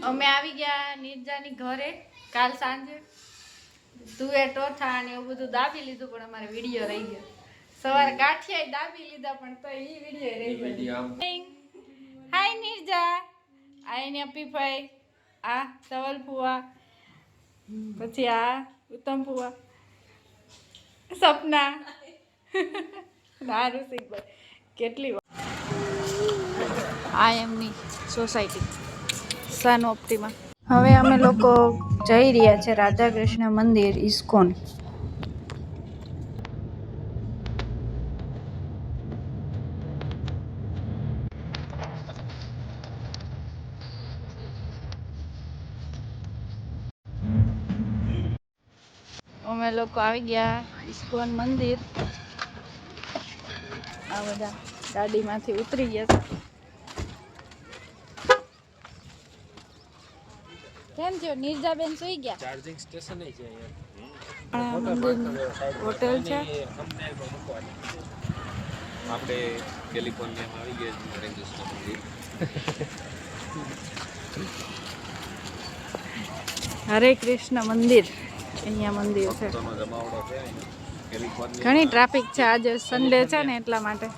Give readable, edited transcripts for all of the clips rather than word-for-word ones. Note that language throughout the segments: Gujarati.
અમે આવી ગયા નિર્જાની ઘરે કાલ સાંજે. તુએ ટોઠા અને એવું બધું દાબી લીધું પણ અમારે વિડીયો રહી ગયો. સવારે ગાંઠિયા દાબી લીધા પણ તો એ વિડીયો રહી ગયો. હાય નિર્જા. આઈને અપીભાઈ, આ ધવલ ફુવા, પછી આ ઉત્તમ ફુવા, સપના, નારુસિંહભાઈ. કેટલી આ એમની સોસાયટી સન ઓપ્ટિમા. હવે અમે લોકો જઈ રહ્યા છે રાધા કૃષ્ણ મંદિર ઇસ્કોન. અમે લોકો આવી ગયા ઇસ્કોન મંદિર. આ બધા ગાડીમાંથી ઉતરી ગયા છે. કેમ છો નિર્જાબેન સુઈ ગયા? ચાર્જિંગ સ્ટેશન છે અહીંયા. હોટેલ છે. આપણે કેલિફોર્નિયામાં આવી ગયા છીએ કૃષ્ણ મંદિર. હરે કૃષ્ણ મંદિર અહીંયા મંદિર છે. ઘણી ટ્રાફિક છે આજે સન્ડે છે ને એટલા માટે.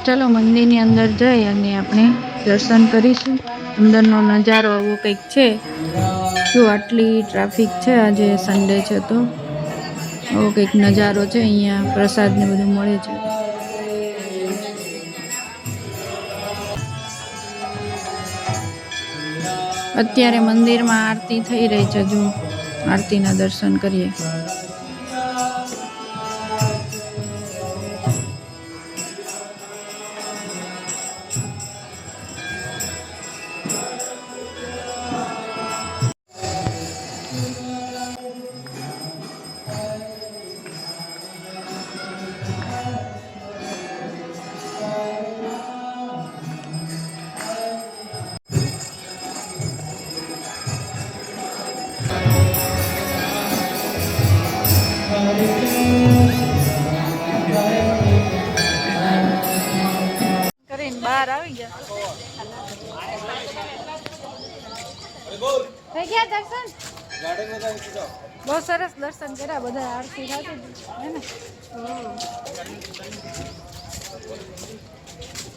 ચલો મંદિરની અંદર જઈ અને આપણે દર્શન કરીશું. અંદરનો નજારો આવો કંઈક છે. જો આટલી ટ્રાફિક છે આજે સન્ડે છે તો આવો કંઈક નજારો છે. અહીંયા પ્રસાદ ને બધું મળે છે. અત્યારે મંદિરમાં આરતી થઈ રહી છે. જો આરતીના દર્શન કરીએ. કરીને બહાર આવી ગયા. થઈ ગયા દર્શન? બહુ સરસ દર્શન કર્યા. બધા આરતી થતી હે ને.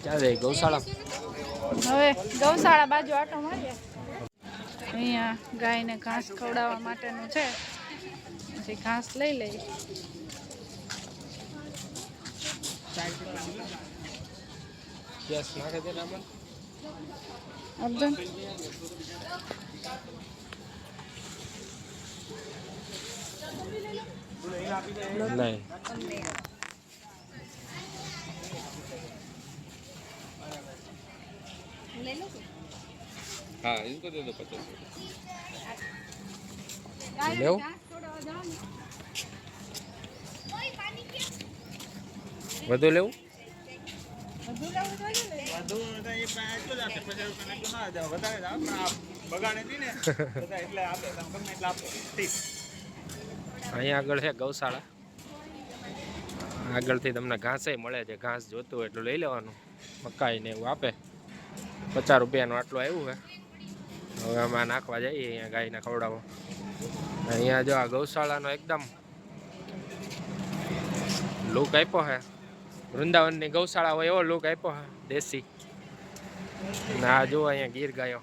ક્યાં જાય ગૌશાળા? હવે ગૌશાળા બાજુ આટો મારીએ. અહીંયા ગાયને ઘાસ ખવડાવવા માટેનું છે. પછી ઘાસ લઈ લઈ. ગેસ નાખે દે રામન. અર્જુન નહીં. हाँ इनको दे दो 50 ले વધુ લેવું? અહીંયા આગળ છે ગૌશાળા. આગળથી તમને ઘાસે મળે છે. ઘાસ જોતું હોય એટલું લઈ લેવાનું. મકાઈ ને એવું આપે. 50 રૂપિયાનું આટલું આવ્યું છે. હવે અમે નાખવા જઈએ અહીંયા ગાયને ખવડાવવા. અહીંયા જો આ ગૌશાળાનો એકદમ લુક આપ્યો છે. વૃંદાવનની ગૌશાળા હોય એવો લુક આપ્યો છે દેશી. ને આ જુઓ અહીંયા ગીર ગાયો.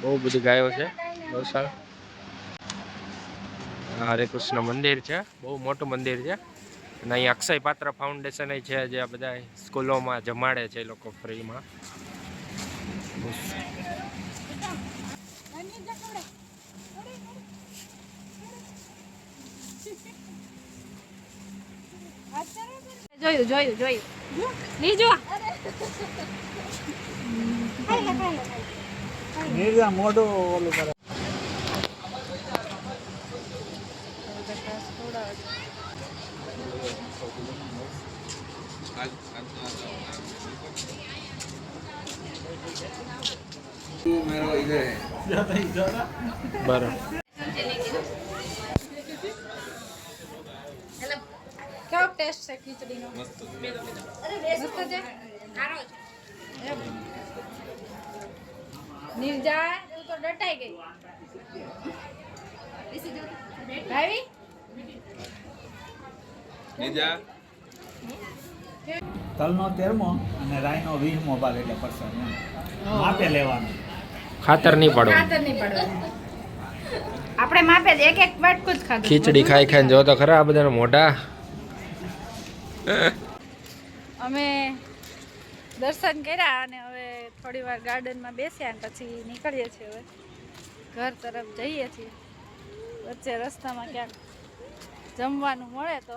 બહુ બધી ગાયો છે ગૌશાળા. હરે કૃષ્ણ મંદિર છે, બહુ મોટું મંદિર છે. અને અહીં અક્ષય પાત્ર ફાઉન્ડેશન છે, જે આ બધા સ્કૂલોમાં જમાડે છે એ લોકો ફ્રીમાં. જોયું લીજો નીરજા મોઢું ઓલું કરે. બરાબર. કેવો ટેસ્ટ છે ખીચડીનો? મસ્ત છે. એમ. નિર્જા તું તો ડટાઈ ગઈ. ભાવી તલનો 13મો અને રાઈનો 20મો ભાગ એટલે પરસાદ એમ. માપે લેવાનું. ખાતર નહીં પડો. ખાતર નહીં પડવાનું. આપણે માપે જ એક વાટકું જ ખાધું. ખીચડી ખાઈ ખાઈને જો તો ખરા આ બધાના મોઢા. અમે દર્શન કર્યા અને હવે થોડી વાર ગાર્ડનમાં બેસ્યા અને પછી નીકળીએ છીએ હવે ઘર તરફ જઈએ છીએ. વચ્ચે રસ્તામાં ક્યાંક જમવાનું મળે તો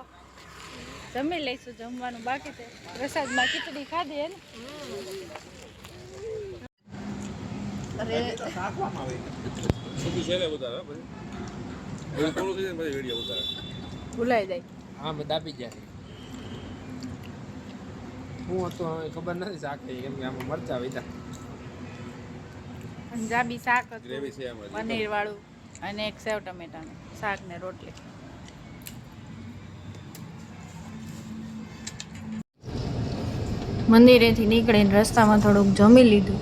જમી લઈશું. જમવાનું બાકી છે. પ્રસાદમાં ખીચડી ખાધી હે ને. અરે ભૂલાઈ જાય. હા મેં દાબી જાય. હું હતું હવે ખબર નથી શાક કેમ કે આમાં મરચા વિધા. પંજાબી શાક હતું, પનીર વાળું અને એક સેવ ટમેટાનું શાક ને રોટલી. મંદિરેથી નીકળીને રસ્તામાં થોડુંક જમી લીધું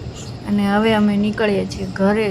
અને હવે અમે નીકળીએ છીએ ઘરે.